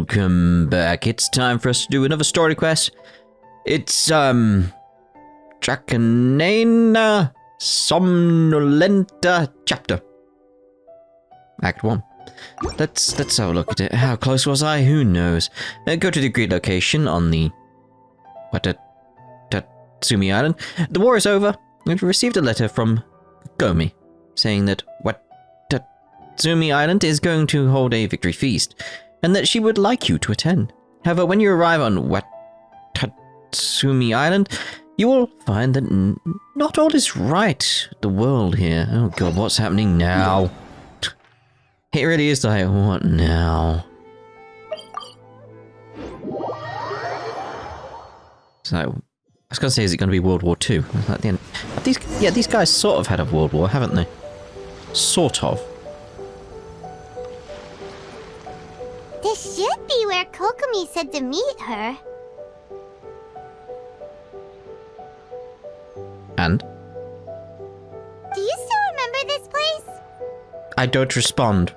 Welcome back. It's time for us to do another story quest. It's, Dracaena Somnolenta chapter. Act 1. Let's have a look at it. How close was I? Who knows? Go to the agreed location on the... Tatsumi Island. The war is over. We've received a letter from Kokomi saying that Tatsumi Island is going to hold a victory feast, and that she would like you to attend. However, when you arrive on Tatsumi Island, you will find that not all is right. The world here. Oh god, what's happening now? It really is like, what now? So, I was going to say, is it going to be World War II? At the end. These guys sort of had a World War, haven't they? Sort of. This should be where Kokomi said to meet her. And? Do you still remember this place? I don't respond.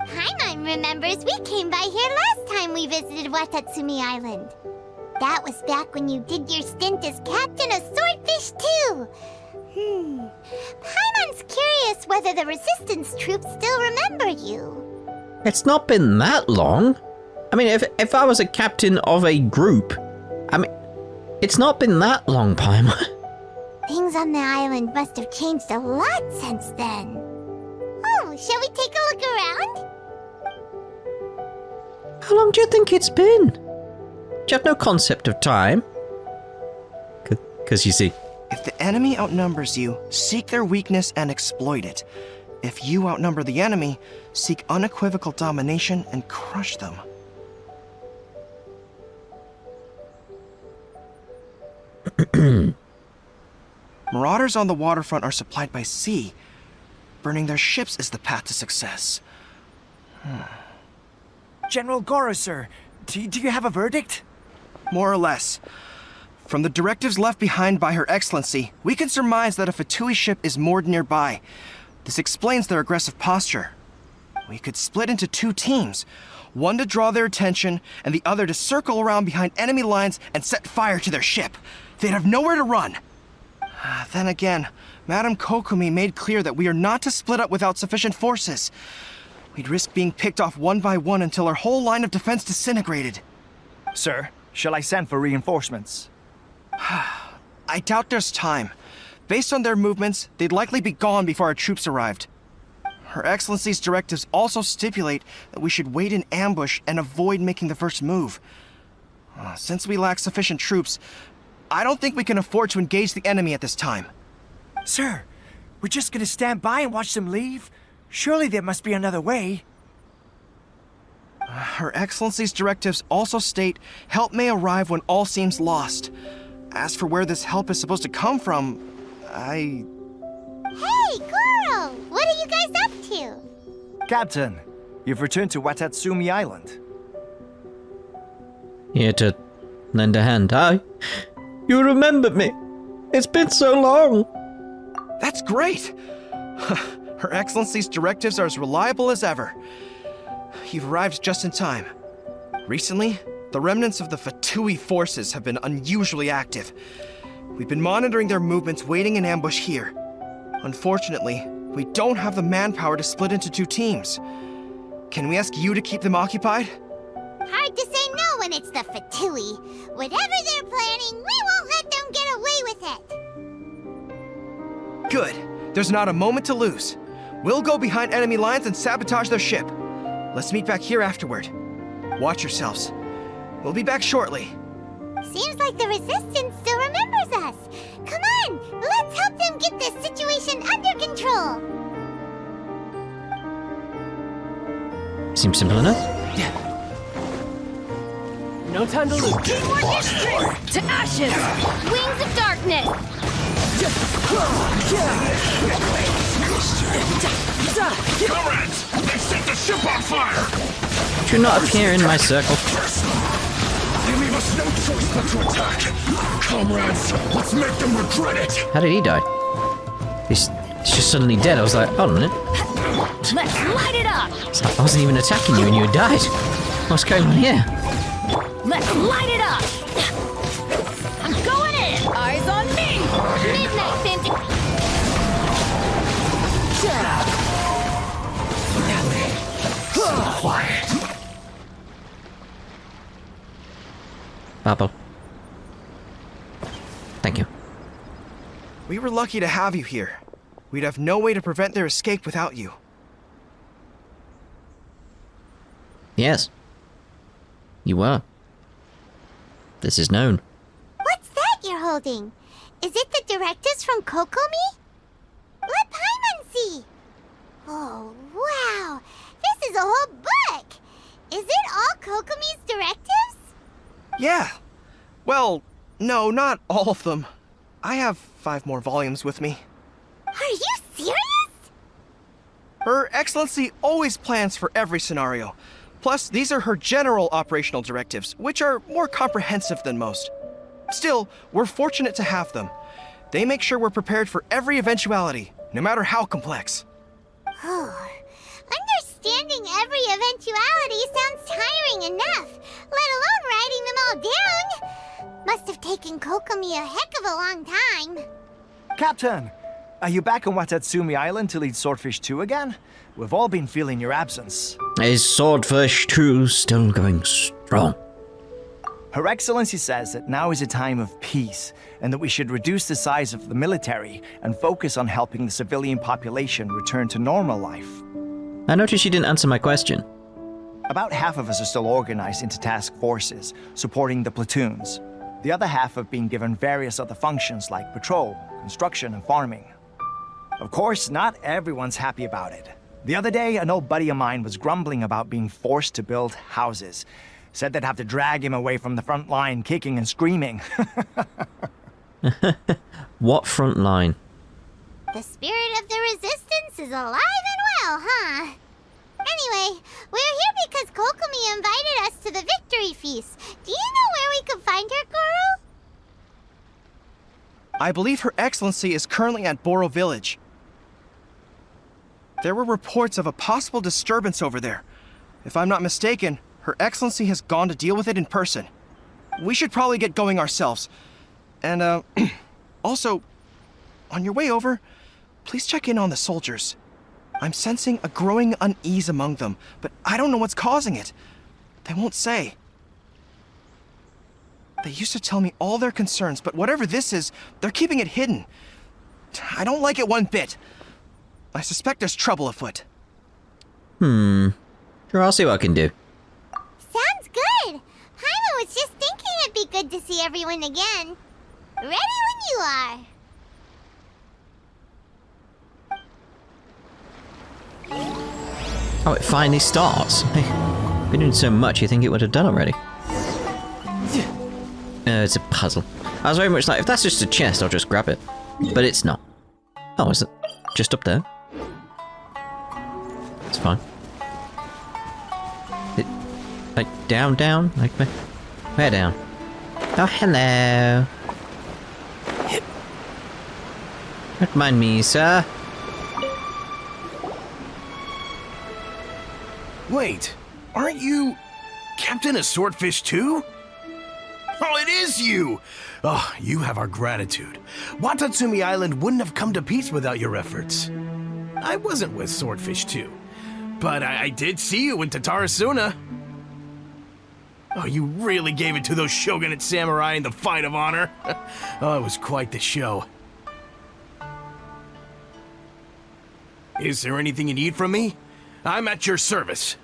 Paimon remembers we came by here last time we visited Watatsumi Island. That was back when you did your stint as captain of Swordfish too. Paimon's curious whether the resistance troops still remember you. It's not been that long. I mean, if I was a captain of a group, I mean, it's not been that long, Paimon. Things on the island must have changed a lot since then. Oh, shall we take a look around? How long do you think it's been? Do you have no concept of time? Because you see... If the enemy outnumbers you, seek their weakness and exploit it. If you outnumber the enemy, seek unequivocal domination and crush them. Marauders on the waterfront are supplied by sea. Burning their ships is the path to success. General Gorou, sir, do you have a verdict? More or less. From the directives left behind by Her Excellency, we can surmise that a Fatui ship is moored nearby. This explains their aggressive posture. We could split into two teams, one to draw their attention, and the other to circle around behind enemy lines and set fire to their ship. They'd have nowhere to run. Then again, Madame Kokomi made clear that we are not to split up without sufficient forces. We'd risk being picked off one by one until our whole line of defense disintegrated. Sir, shall I send for reinforcements? I doubt there's time. Based on their movements, they'd likely be gone before our troops arrived. Her Excellency's directives also stipulate that we should wait in ambush and avoid making the first move. Since we lack sufficient troops, I don't think we can afford to engage the enemy at this time. Sir, we're just gonna stand by and watch them leave? Surely there must be another way. Her Excellency's directives also state help may arrive when all seems lost. As for where this help is supposed to come from, Hey, Gorou! What are you guys up to? Captain, you've returned to Watatsumi Island. Here to lend a hand, huh? You remembered me. It's been so long. That's great! Her Excellency's directives are as reliable as ever. You've arrived just in time. Recently, the remnants of the Fatui forces have been unusually active. We've been monitoring their movements, waiting in ambush here. Unfortunately, we don't have the manpower to split into two teams. Can we ask you to keep them occupied? Hard to say no when it's the Fatui. Whatever they're planning, we won't let them get away with it. Good. There's not a moment to lose. We'll go behind enemy lines and sabotage their ship. Let's meet back here afterward. Watch yourselves. We'll be back shortly. Seems like the Resistance still remembers us. Come on, let's help them get this situation under control. Seems simple enough. Yeah. No time to lose. Teamwork is strength to ashes. Wings of darkness. Comrades, they set the ship on fire. Do not appear in my circle. They leave us no choice but to attack. Comrades, let's make them regret it. How did he die? He's just suddenly dead. I was like, hold on a minute. Let's light it up. I wasn't even attacking you and you had died. What's going on here? Let's light it up! I'm going in! Eyes on me! Midnight Fantasy. Bubble. Thank you. We were lucky to have you here. We'd have no way to prevent their escape without you. Yes. You were. This is known. What's that you're holding? Is it the directives from Kokomi? Let Paimon see. Oh, wow. This is a whole book. Is it all Kokomi's directives? Yeah. Well, no, not all of them. I have 5 more volumes with me. Are you serious? Her Excellency always plans for every scenario. Plus, these are her general operational directives, which are more comprehensive than most. Still, we're fortunate to have them. They make sure we're prepared for every eventuality, no matter how complex. Oh, understanding every eventuality sounds tiring enough, let alone writing them all down. Must have taken Kokomi a heck of a long time. Captain, are you back on Watatsumi Island to lead Swordfish 2 again? We've all been feeling your absence. Is Swordfish 2 still going strong? Her Excellency says that now is a time of peace, and that we should reduce the size of the military and focus on helping the civilian population return to normal life. I noticed you didn't answer my question. About half of us are still organized into task forces, supporting the platoons. The other half have been given various other functions like patrol, construction, and farming. Of course, not everyone's happy about it. The other day, an old buddy of mine was grumbling about being forced to build houses. Said they'd have to drag him away from the front line, kicking and screaming. What front line? The spirit of the resistance is alive and well, huh? Anyway, we're here because Kokomi invited us to the victory feast. Do you know where we could find her, Gorou? I believe Her Excellency is currently at Boro Village. There were reports of a possible disturbance over there. If I'm not mistaken, Her Excellency has gone to deal with it in person. We should probably get going ourselves. And, also, on your way over, please check in on the soldiers. I'm sensing a growing unease among them, but I don't know what's causing it. They won't say. They used to tell me all their concerns, but whatever this is, they're keeping it hidden. I don't like it one bit. I suspect there's trouble afoot. Sure, I'll see what I can do. Sounds good. Paimon was just thinking it'd be good to see everyone again. Ready when you are. Oh, it finally starts. Been doing so much, you think it would have done already. It's a puzzle. I was very much like, if that's just a chest, I'll just grab it. But it's not. Oh, is it just up there? It's fine. Like, down? Like, where down? Oh, hello. Don't mind me, sir. Wait, aren't you Captain of Swordfish too? Oh, it is you! Oh, you have our gratitude. Watatsumi Island wouldn't have come to peace without your efforts. I wasn't with Swordfish 2, but I did see you in Tatarasuna. Oh, you really gave it to those shogunate samurai in the fight of honor. Oh, it was quite the show. Is there anything you need from me? I'm at your service.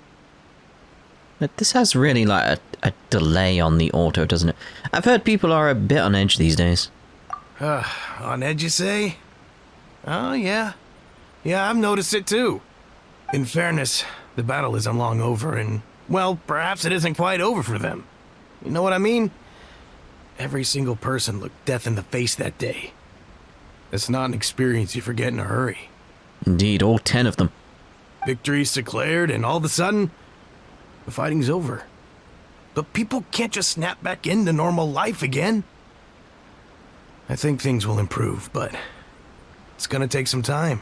But this has really like a delay on the auto, doesn't it? I've heard people are a bit on edge these days. On edge, you say? Oh, yeah. Yeah, I've noticed it too. In fairness, the battle isn't long over and, well, perhaps it isn't quite over for them. You know what I mean? Every single person looked death in the face that day. It's not an experience you forget in a hurry. Indeed, all 10 of them. Victory's declared, and all of a sudden, the fighting's over. But people can't just snap back into normal life again. I think things will improve, but it's gonna take some time.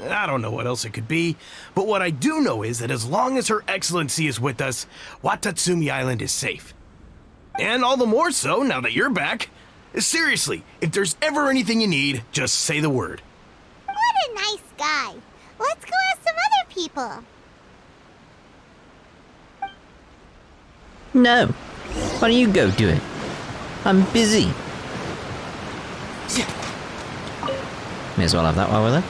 I don't know what else it could be, but what I do know is that as long as Her Excellency is with us, Watatsumi Island is safe. And all the more so now that you're back. Seriously, if there's ever anything you need, just say the word. What a nice guy. Let's go ask some other people. No. Why don't you go do it? I'm busy. May as well have that while we're there.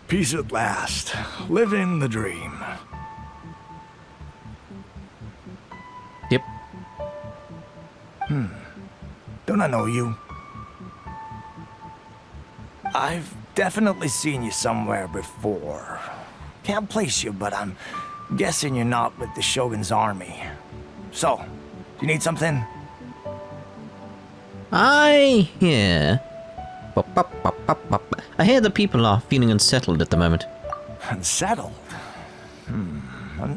Peace at last. Living the dream. Yep. Don't I know you? I've definitely seen you somewhere before. Can't place you, but I'm guessing you're not with the Shogun's army. So, do you need something? I hear the people are feeling unsettled at the moment. Unsettled?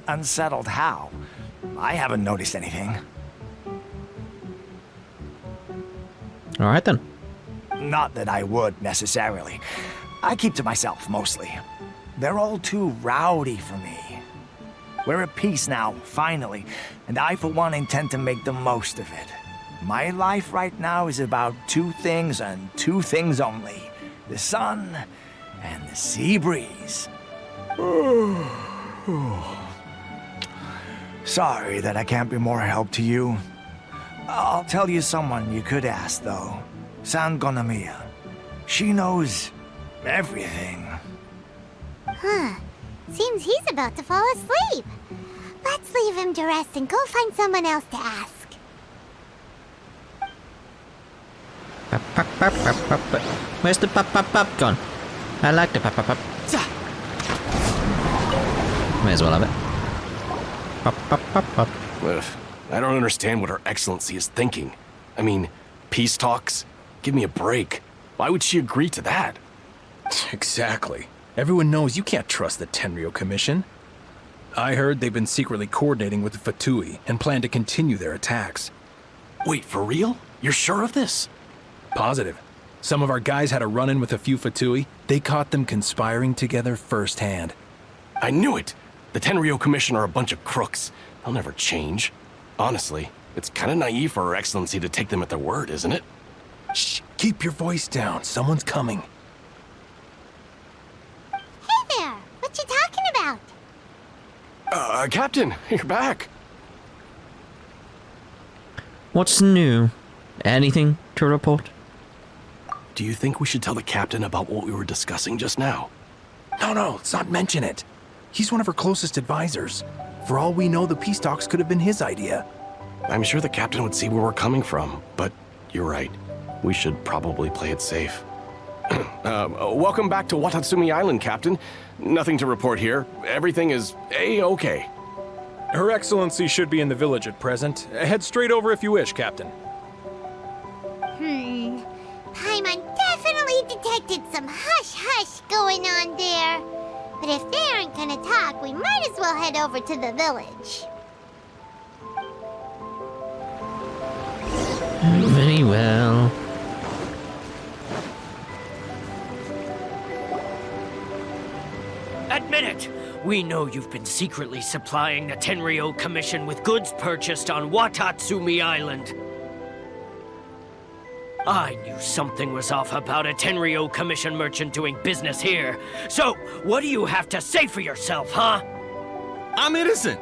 Unsettled how? I haven't noticed anything. Alright then. Not that I would, necessarily. I keep to myself, mostly. They're all too rowdy for me. We're at peace now, finally, and I, for one, intend to make the most of it. My life right now is about two things and two things only. The sun and the sea breeze. Sorry that I can't be more help to you. I'll tell you someone you could ask, though. Sangonamiya. She knows everything. Huh. Seems he's about to fall asleep. Let's leave him to rest and go find someone else to ask. Where's the pop gone? I like the pop. May as well have it. Pop. Ugh, I don't understand what Her Excellency is thinking. I mean, peace talks? Give me a break. Why would she agree to that? Exactly. Everyone knows you can't trust the Tenryou Commission. I heard they've been secretly coordinating with the Fatui and plan to continue their attacks. Wait, for real? You're sure of this? Positive. Some of our guys had a run-in with a few Fatui. They caught them conspiring together firsthand. I knew it! The Tenryou Commission are a bunch of crooks. They'll never change. Honestly, it's kind of naive for Her Excellency to take them at their word, isn't it? Shh, keep your voice down. Someone's coming. Hey there! What you talking about? Captain, you're back. What's new? Anything to report? Do you think we should tell the captain about what we were discussing just now? No, let's not mention it. He's one of her closest advisors. For all we know, the peace talks could have been his idea. I'm sure the captain would see where we're coming from, but you're right. We should probably play it safe. Welcome back to Watatsumi Island, Captain. Nothing to report here. Everything is A-okay. Her Excellency should be in the village at present. Head straight over if you wish, Captain. Paimon definitely detected some hush-hush going on there. But if they aren't gonna talk, we might as well head over to the village. Very well. Admit it! We know you've been secretly supplying the Tenryou Commission with goods purchased on Watatsumi Island. I knew something was off about a Tenryou Commission merchant doing business here. So, what do you have to say for yourself, huh? I'm innocent!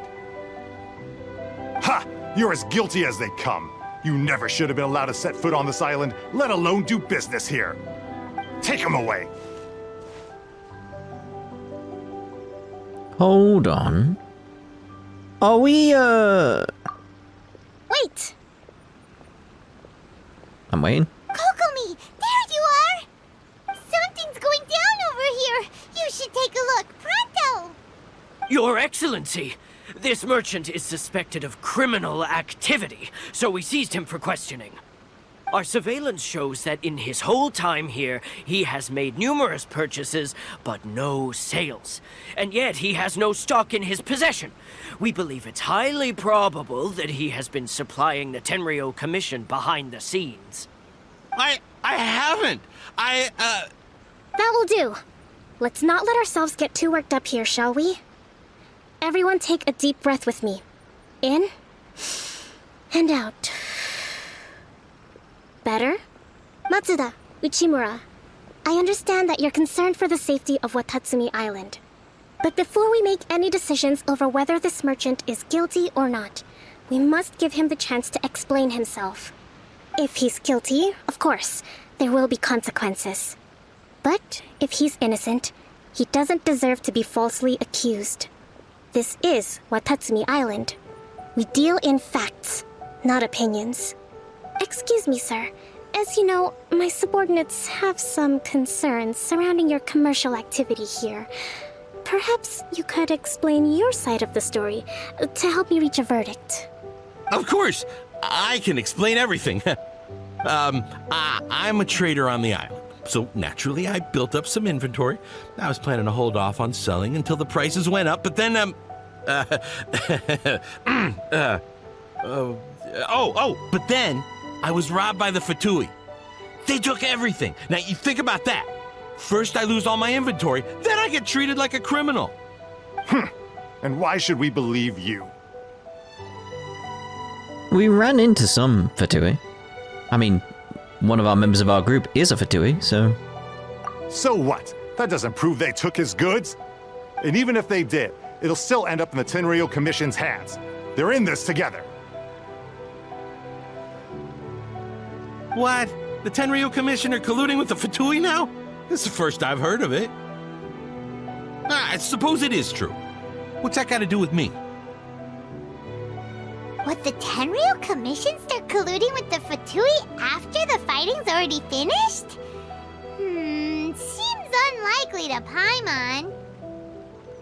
Ha! You're as guilty as they come. You never should have been allowed to set foot on this island, let alone do business here. Take him away. Hold on. Are we, Wait! I'm waiting. Kokomi! There you are! Something's going down over here! You should take a look, pronto! Your Excellency! This merchant is suspected of criminal activity, so we seized him for questioning. Our surveillance shows that in his whole time here, he has made numerous purchases, but no sales. And yet he has no stock in his possession. We believe it's highly probable that he has been supplying the Tenryou Commission behind the scenes. I haven't. That will do. Let's not let ourselves get too worked up here, shall we? Everyone take a deep breath with me. In and out. Better? Matsuda, Uchimura, I understand that you're concerned for the safety of Watatsumi Island. But before we make any decisions over whether this merchant is guilty or not, we must give him the chance to explain himself. If he's guilty, of course, there will be consequences. But if he's innocent, he doesn't deserve to be falsely accused. This is Watatsumi Island. We deal in facts, not opinions. Excuse me, sir. As you know, my subordinates have some concerns surrounding your commercial activity here. Perhaps you could explain your side of the story to help me reach a verdict. Of course, I can explain everything. I'm a trader on the island, so naturally I built up some inventory. I was planning to hold off on selling until the prices went up, but then, but then I was robbed by the Fatui. They took everything. Now, you think about that. First I lose all my inventory, then I get treated like a criminal. And why should we believe you? We ran into some Fatui. I mean, one of our members of our group is a Fatui, so... So what? That doesn't prove they took his goods. And even if they did, it'll still end up in the Tenryou Commission's hands. They're in this together. What? The Tenryou Commission are colluding with the Fatui now? This is the first I've heard of it. I suppose it is true. What's that got to do with me? What, the Tenryou Commission start colluding with the Fatui after the fighting's already finished? Seems unlikely to Paimon.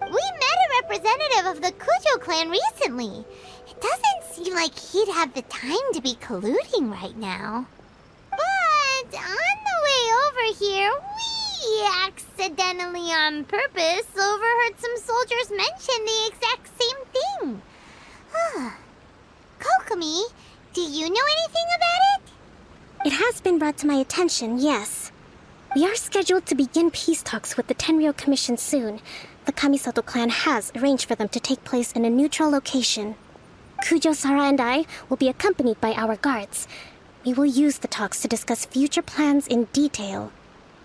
We met a representative of the Kujo clan recently. It doesn't seem like he'd have the time to be colluding right now. But on the way over here, we accidentally on purpose overheard some soldiers mention the exact same thing. Kokomi, do you know anything about it? It has been brought to my attention, yes. We are scheduled to begin peace talks with the Tenryou Commission soon. The Kamisato clan has arranged for them to take place in a neutral location. Kujo-Sara and I will be accompanied by our guards. We will use the talks to discuss future plans in detail.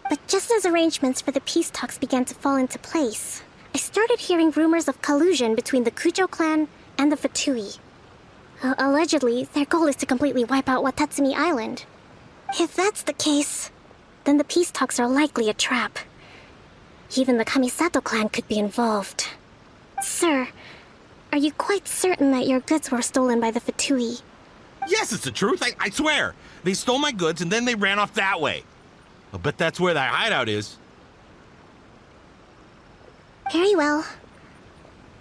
But just as arrangements for the peace talks began to fall into place, I started hearing rumors of collusion between the Kujo clan and the Fatui. Allegedly, their goal is to completely wipe out Watatsumi Island. If that's the case, then the peace talks are likely a trap. Even the Kamisato clan could be involved. Sir, are you quite certain that your goods were stolen by the Fatui? Yes, it's the truth. I swear. They stole my goods and then they ran off that way. I'll bet that's where their hideout is. Very well.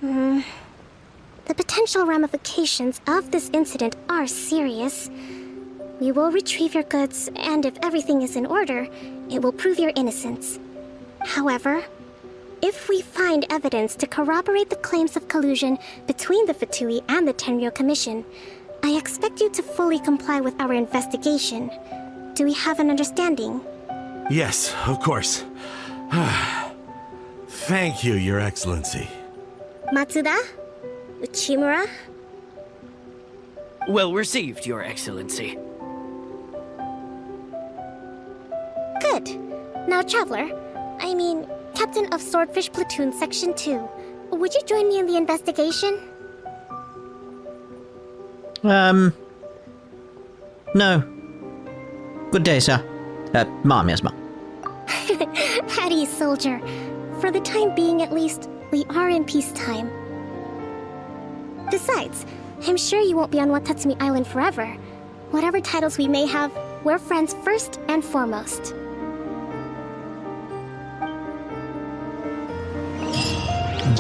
The potential ramifications of this incident are serious. We will retrieve your goods, and if everything is in order, it will prove your innocence. However, if we find evidence to corroborate the claims of collusion between the Fatui and the Tenryou Commission, I expect you to fully comply with our investigation. Do we have an understanding? Yes, of course. Thank you, Your Excellency. Matsuda? Uchimura? Well received, Your Excellency. Good. Now, Traveler, Captain of Swordfish Platoon Section 2, would you join me in the investigation? No. Good day, sir. Ma'am, yes, ma'am. At ease, soldier. For the time being, at least, we are in peacetime. Besides, I'm sure you won't be on Watatsumi Island forever. Whatever titles we may have, we're friends first and foremost.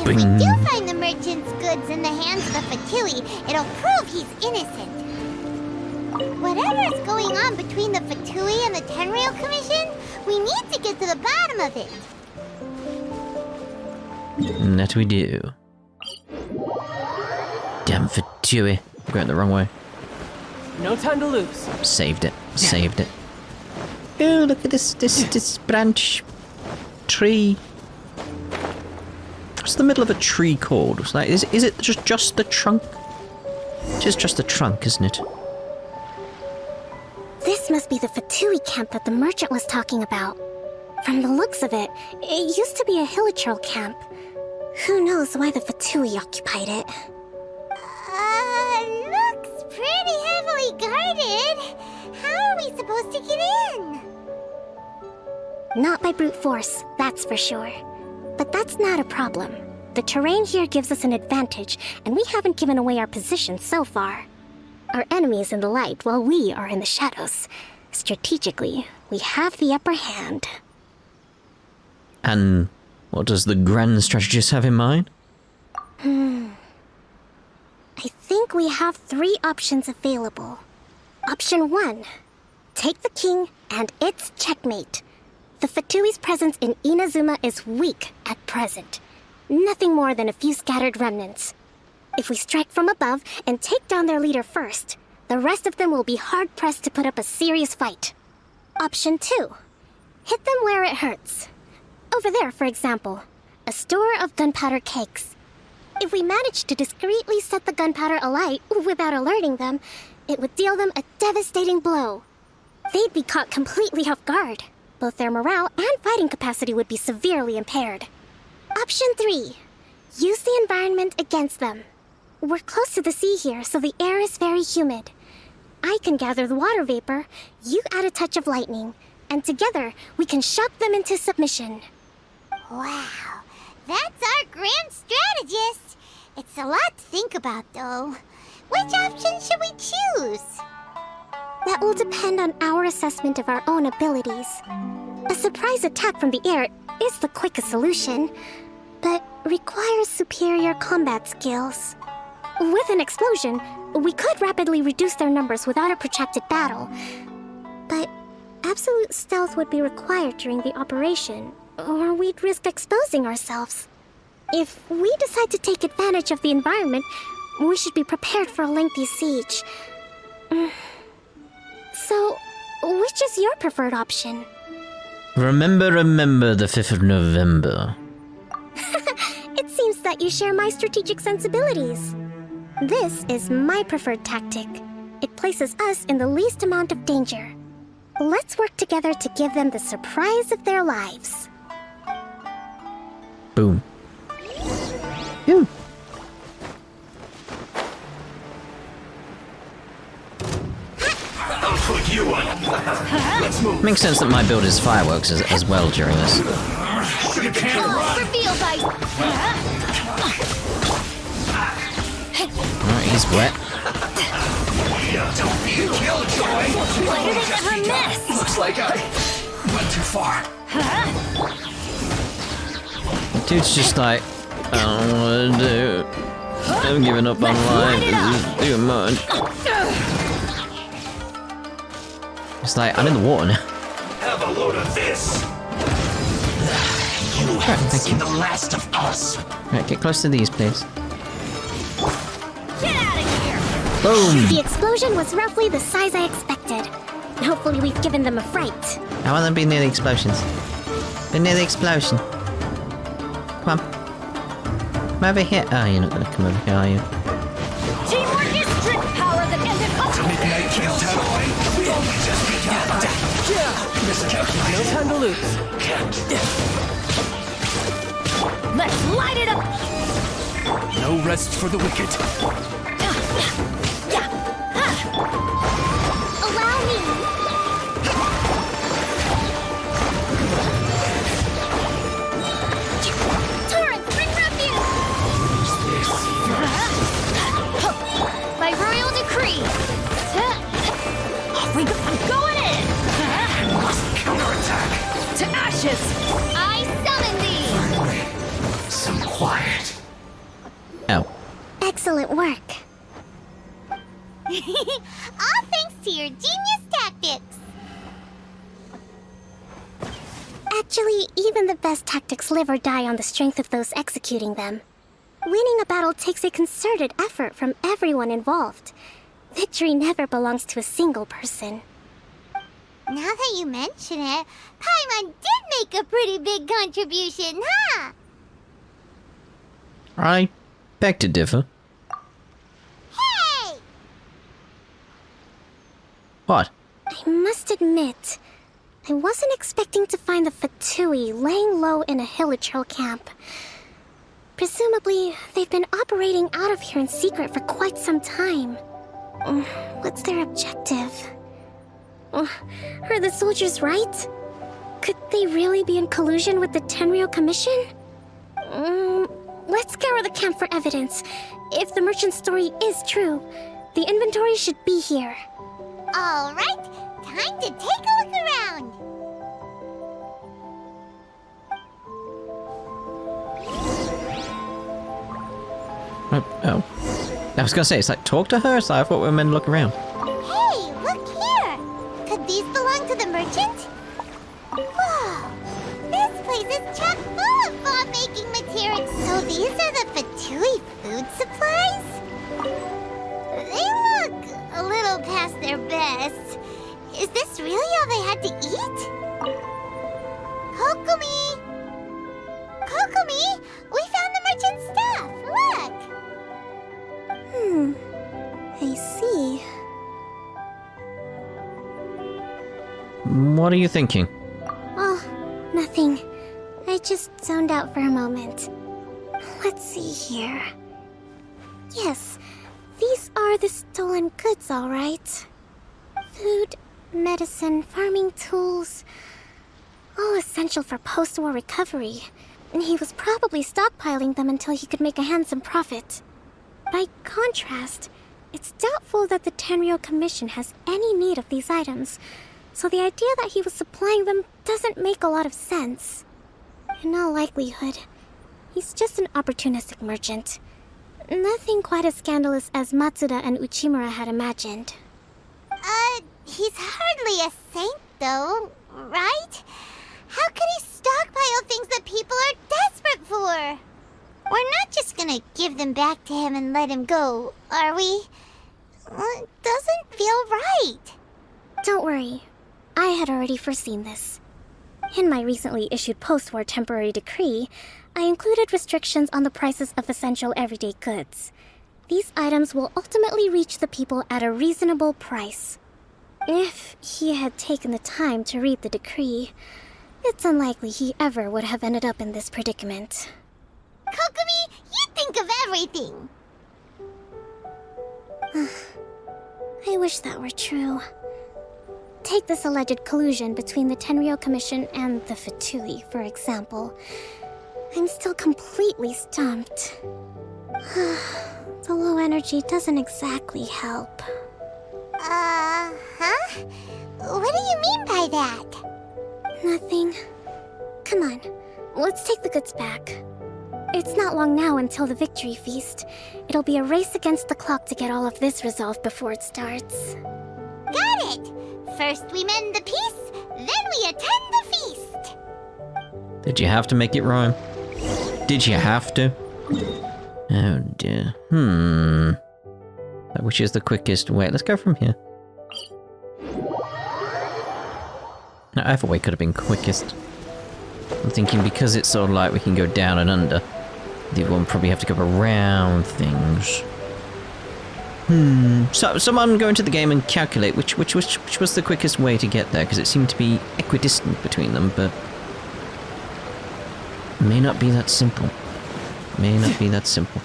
If we do find the merchant's goods in the hands of the Fatui, it'll prove he's innocent. Whatever is going on between the Fatui and the Tenryou Commission, we need to get to the bottom of it. That we do. Damn Fatui. I'm going the wrong way. No time to lose. Saved it. Saved it. Oh, look at this branch tree. What's the middle of a tree called? It's like, is it just the trunk? It is just the trunk, isn't it? This must be the Fatui camp that the merchant was talking about. From the looks of it, it used to be a hilichurl camp. Who knows why the Fatui occupied it? Looks pretty heavily guarded. How are we supposed to get in? Not by brute force, that's for sure. But that's not a problem. The terrain here gives us an advantage, and we haven't given away our position so far. Our enemy is in the light while we are in the shadows. Strategically, we have the upper hand. And what does the grand strategist have in mind? I think we have 3 options available. Option 1. Take the king and its checkmate. The Fatui's presence in Inazuma is weak at present. Nothing more than a few scattered remnants. If we strike from above and take down their leader first, the rest of them will be hard-pressed to put up a serious fight. Option 2. Hit them where it hurts. Over there, for example, a store of gunpowder cakes. If we manage to discreetly set the gunpowder alight without alerting them, it would deal them a devastating blow. They'd be caught completely off guard. Both their morale and fighting capacity would be severely impaired. Option 3. Use the environment against them. We're close to the sea here, so the air is very humid. I can gather the water vapor, you add a touch of lightning, and together we can shock them into submission. Wow, that's our grand strategist. It's a lot to think about, though. Which option should we choose? That will depend on our assessment of our own abilities. A surprise attack from the air is the quickest solution, but requires superior combat skills. With an explosion, we could rapidly reduce their numbers without a protracted battle. But absolute stealth would be required during the operation, or we'd risk exposing ourselves. If we decide to take advantage of the environment, we should be prepared for a lengthy siege. So, which is your preferred option? Remember the 5th of November. It seems that you share my strategic sensibilities. This is my preferred tactic. It places us in the least amount of danger. Let's work together to give them the surprise of their lives. Boom. Phew. I'll put you on. Let's move. Makes sense that my build is fireworks as well during this. Reveal by... Alright, he's wet. Don't be a killjoy. Why do they never miss? Looks like I went too far. The dude's just like, I don't want to do. I'm giving up on life. This is too much. It's like, I'm in the water now. Have a load of this. You haven't seen the last of us. Right, get close to these, please. Get out of here! Boom! The explosion was roughly the size I expected. Hopefully we've given them a fright. I want them to be near the explosions. Be near the explosion. Come on. Come over here. Oh, you're not going to come over here, are you? Teamwork is strict power that ended up. Midnight killjoy. We only just begun. No time to lose. Let's light it up! No rest for the wicked. Allow me. Torrent, bring refuge. By royal decree! I'm going in! Counterattack. To ashes! I summon thee. Some quiet. Oh. Excellent work. All thanks to your genius tactics. Actually, even the best tactics live or die on the strength of those executing them. Winning a battle takes a concerted effort from everyone involved. Victory never belongs to a single person. Now that you mention it, Paimon did make a pretty big contribution, huh? I beg to differ. Hey! What? I must admit, I wasn't expecting to find the Fatui laying low in a Hilichurl camp. Presumably, they've been operating out of here in secret for quite some time. What's their objective? Are the soldiers right? Could they really be in collusion with the Tenryou Commission? Let's scour the camp for evidence. If the merchant's story is true, the inventory should be here. All right, time to take a look around. Oh. I was gonna say, it's like, talk to her? So I thought we were meant to look around. Hey, look here! Could these belong to the merchant? Whoa! This place is chock full of bomb-making materials. So these are the Fatui food supplies? They look a little past their best. Is this really all they had to eat? Kokomi! Kokomi! We found the merchant's stuff! Look! I see. What are you thinking? Oh, nothing. I just zoned out for a moment. Let's see here. Yes, these are the stolen goods, all right. Food, medicine, farming tools. All essential for post-war recovery. And he was probably stockpiling them until he could make a handsome profit. By contrast, it's doubtful that the Tenryou Commission has any need of these items, so the idea that he was supplying them doesn't make a lot of sense. In all likelihood, he's just an opportunistic merchant. Nothing quite as scandalous as Matsuda and Uchimura had imagined. He's hardly a saint, though, right? How could he stockpile things that people are desperate for? We're not just gonna give them back to him and let him go, are we? It doesn't feel right. Don't worry. I had already foreseen this. In my recently issued post-war temporary decree, I included restrictions on the prices of essential everyday goods. These items will ultimately reach the people at a reasonable price. If he had taken the time to read the decree, it's unlikely he ever would have ended up in this predicament. Kokomi, you think of everything! I wish that were true. Take this alleged collusion between the Tenryou Commission and the Fatui, for example. I'm still completely stumped. The low energy doesn't exactly help. Huh? What do you mean by that? Nothing. Come on, let's take the goods back. It's not long now until the victory feast. It'll be a race against the clock to get all of this resolved before it starts. Got it! First we mend the peace, then we attend the feast! Did you have to make it rhyme? Did you have to? Oh dear. Which is the quickest way? Let's go from here. No, either way could have been quickest. I'm thinking because it's sort of like we can go down and under, the other one probably have to go around things. So someone go into the game and calculate which was the quickest way to get there, because it seemed to be equidistant between them, but it may not be that simple. May not be that simple.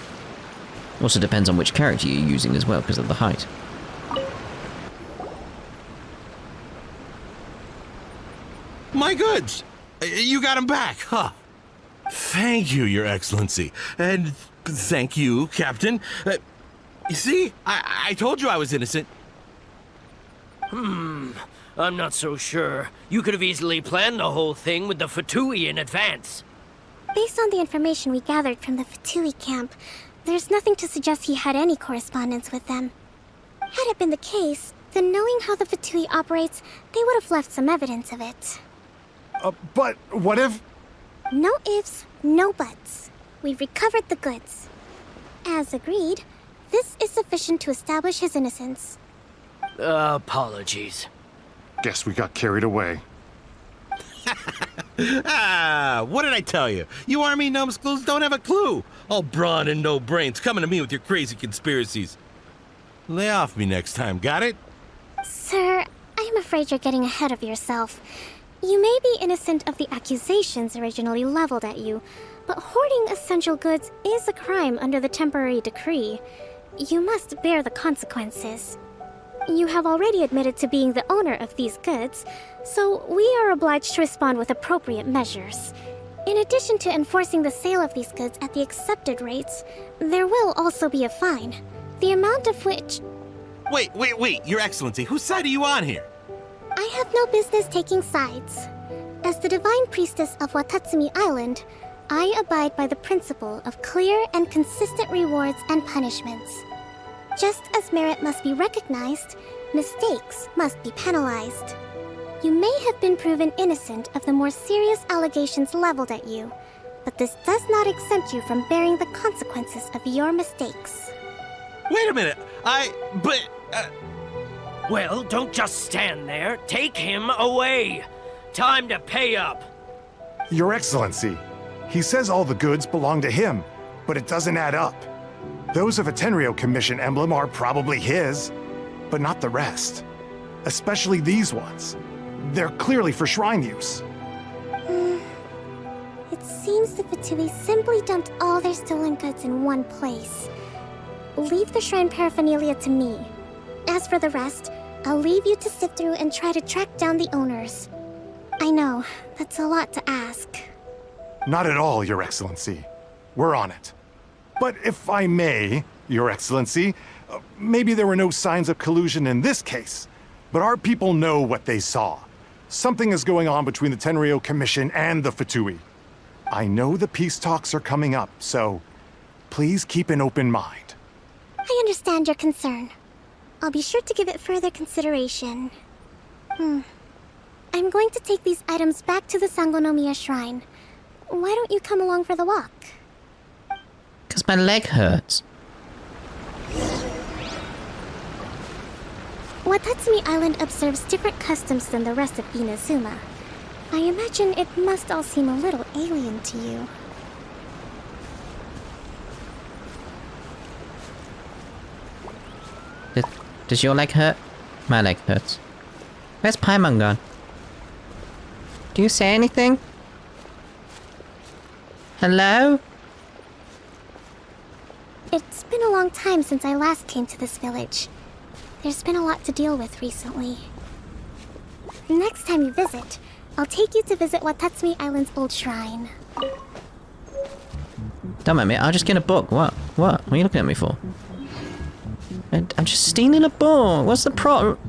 Also depends on which character you're using as well, because of the height. My goods! You got them back, huh? Thank you, Your Excellency. And thank you, Captain. You see? I told you I was innocent. I'm not so sure. You could have easily planned the whole thing with the Fatui in advance. Based on the information we gathered from the Fatui camp, there's nothing to suggest he had any correspondence with them. Had it been the case, then knowing how the Fatui operates, they would have left some evidence of it. But what if... No ifs, no buts. We've recovered the goods. As agreed, this is sufficient to establish his innocence. Apologies. Guess we got carried away. What did I tell you? You army numbskulls don't have a clue. All brawn and no brains coming to me with your crazy conspiracies. Lay off me next time, got it? Sir, I'm afraid you're getting ahead of yourself. You may be innocent of the accusations originally leveled at you, but hoarding essential goods is a crime under the temporary decree. You must bear the consequences. You have already admitted to being the owner of these goods, so we are obliged to respond with appropriate measures. In addition to enforcing the sale of these goods at the accepted rates, there will also be a fine, the amount of which... Wait, Your Excellency, whose side are you on here? I have no business taking sides. As the Divine Priestess of Watatsumi Island, I abide by the principle of clear and consistent rewards and punishments. Just as merit must be recognized, mistakes must be penalized. You may have been proven innocent of the more serious allegations leveled at you, but this does not exempt you from bearing the consequences of your mistakes. Wait a minute, Well, don't just stand there. Take him away. Time to pay up. Your Excellency, he says all the goods belong to him, but it doesn't add up. Those of a Tenryou Commission emblem are probably his, but not the rest. Especially these ones. They're clearly for shrine use. It seems the Fatui simply dumped all their stolen goods in one place. Leave the shrine paraphernalia to me. As for the rest, I'll leave you to sift through and try to track down the owners. I know, that's a lot to ask. Not at all, Your Excellency. We're on it. But if I may, Your Excellency, maybe there were no signs of collusion in this case, but our people know what they saw. Something is going on between the Tenryou Commission and the Fatui. I know the peace talks are coming up, so please keep an open mind. I understand your concern. I'll be sure to give it further consideration. I'm going to take these items back to the Sangonomiya Shrine. Why don't you come along for the walk? Because my leg hurts. Watatsumi Island observes different customs than the rest of Inazuma. I imagine it must all seem a little alien to you. Does your leg hurt? My leg hurts. Where's Paimon gone? Do you say anything? Hello? It's been a long time since I last came to this village. There's been a lot to deal with recently. Next time you visit, I'll take you to visit Watatsumi Island's old shrine. Don't mind me, I'll just get a book. What? What are you looking at me for? I'm just stealing a book. What's the problem?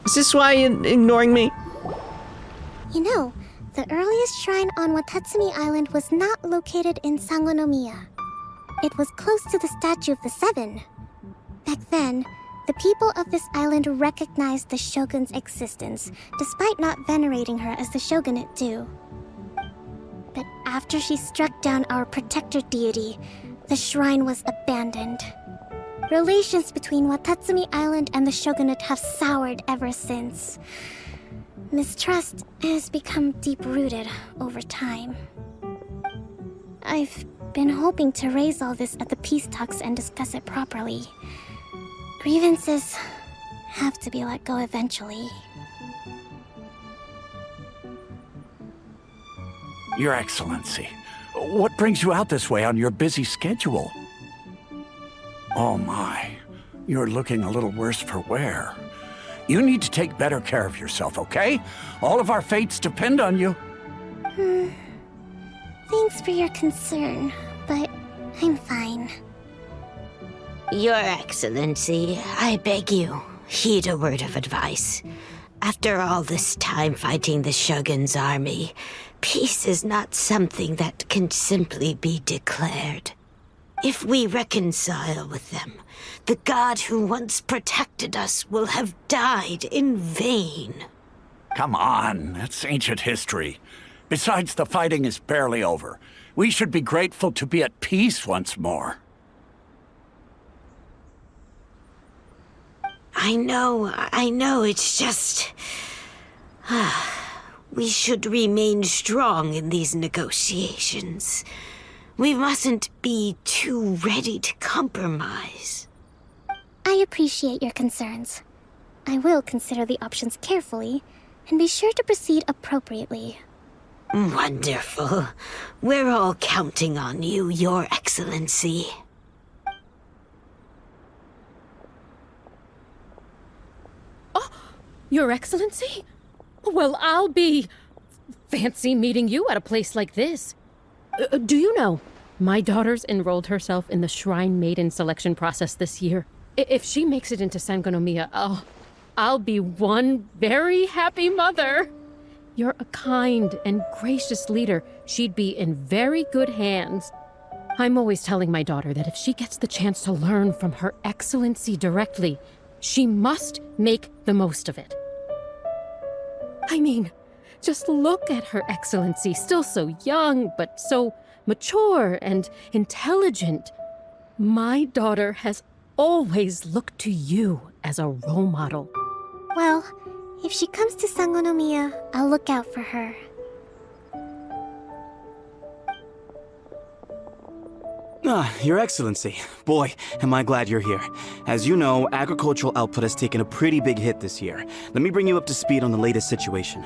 Is this why you're ignoring me? You know, the earliest shrine on Watatsumi Island was not located in Sangonomiya. It was close to the Statue of the Seven. Back then, the people of this island recognized the shogun's existence, despite not venerating her as the shogunate do. But after she struck down our protector deity, the shrine was abandoned. Relations between Watatsumi Island and the shogunate have soured ever since. Mistrust has become deep-rooted over time. I've been hoping to raise all this at the peace talks and discuss it properly. Grievances have to be let go eventually. Your Excellency, what brings you out this way on your busy schedule? Oh my, you're looking a little worse for wear. You need to take better care of yourself, okay? All of our fates depend on you. Thanks for your concern, but I'm fine. Your Excellency, I beg you, heed a word of advice. After all this time fighting the Shogun's army, peace is not something that can simply be declared. If we reconcile with them, the god who once protected us will have died in vain. Come on, that's ancient history. Besides, the fighting is barely over. We should be grateful to be at peace once more. I know, it's just... we should remain strong in these negotiations. We mustn't be too ready to compromise. I appreciate your concerns. I will consider the options carefully, and be sure to proceed appropriately. Wonderful. We're all counting on you, Your Excellency. Oh, Your Excellency? Well, I'll be... fancy meeting you at a place like this. Do you know, my daughter's enrolled herself in the Shrine Maiden selection process this year. If she makes it into Sangonomiya, I'll be one very happy mother. You're a kind and gracious leader. She'd be in very good hands. I'm always telling my daughter that if she gets the chance to learn from Her Excellency directly, she must make the most of it. I mean, just look at Her Excellency, still so young, but so mature and intelligent. My daughter has always looked to you as a role model. Well, if she comes to Sangonomiya, I'll look out for her. Your Excellency. Boy, am I glad you're here. As you know, agricultural output has taken a pretty big hit this year. Let me bring you up to speed on the latest situation.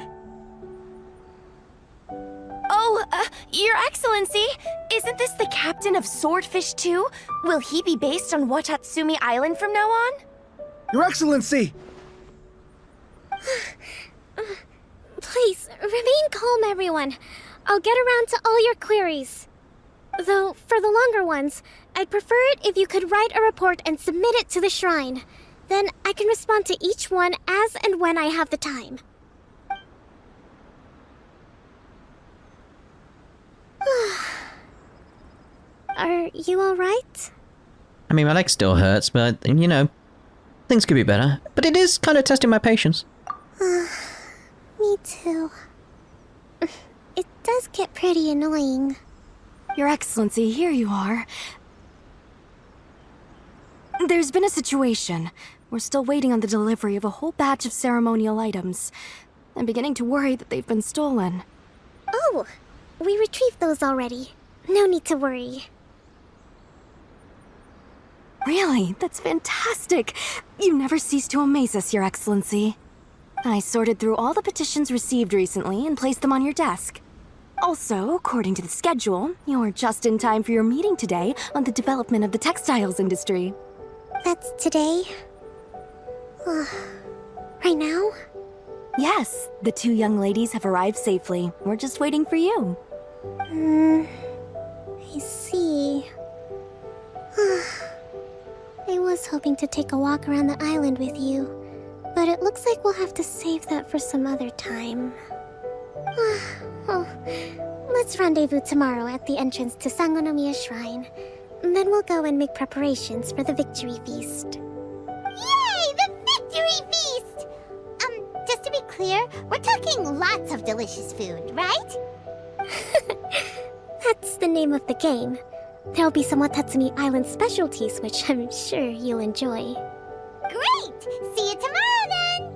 Your Excellency, isn't this the captain of Swordfish 2? Will he be based on Watatsumi Island from now on? Your Excellency! Please, remain calm, everyone. I'll get around to all your queries. Though, for the longer ones, I'd prefer it if you could write a report and submit it to the shrine. Then I can respond to each one as and when I have the time. Are you alright? I mean, my leg still hurts, but, you know, things could be better. But it is kind of testing my patience. Me too. It does get pretty annoying. Your Excellency, here you are. There's been a situation. We're still waiting on the delivery of a whole batch of ceremonial items. I'm beginning to worry that they've been stolen. Oh, we retrieved those already. No need to worry. Really? That's fantastic. You never cease to amaze us, Your Excellency. I sorted through all the petitions received recently and placed them on your desk. Also, according to the schedule, you're just in time for your meeting today on the development of the textiles industry. That's today? Right now? Yes, the two young ladies have arrived safely. We're just waiting for you. I see. I was hoping to take a walk around the island with you, but it looks like we'll have to save that for some other time. Oh, let's rendezvous tomorrow at the entrance to Sangonomiya Shrine. Then we'll go and make preparations for the victory feast. Yay! The victory feast! Just to be clear, we're talking lots of delicious food, right? That's the name of the game. There'll be some Watatsumi Island specialties, which I'm sure you'll enjoy. Great! See you tomorrow then!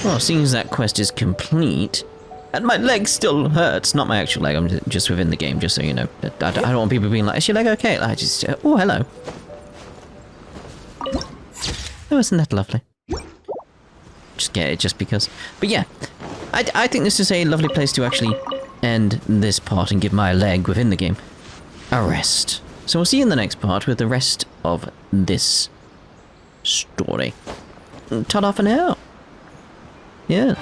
Well, seeing as that quest is complete, and my leg still hurts, not my actual leg, I'm just within the game, just so you know. I don't want people being like, is your leg okay? I just, oh, hello. Oh, isn't that lovely? Just get it just because. But yeah, I think this is a lovely place to actually end this part and give my leg within the game a rest. So we'll see you in the next part with the rest of this story. Ta-da for now. Yeah.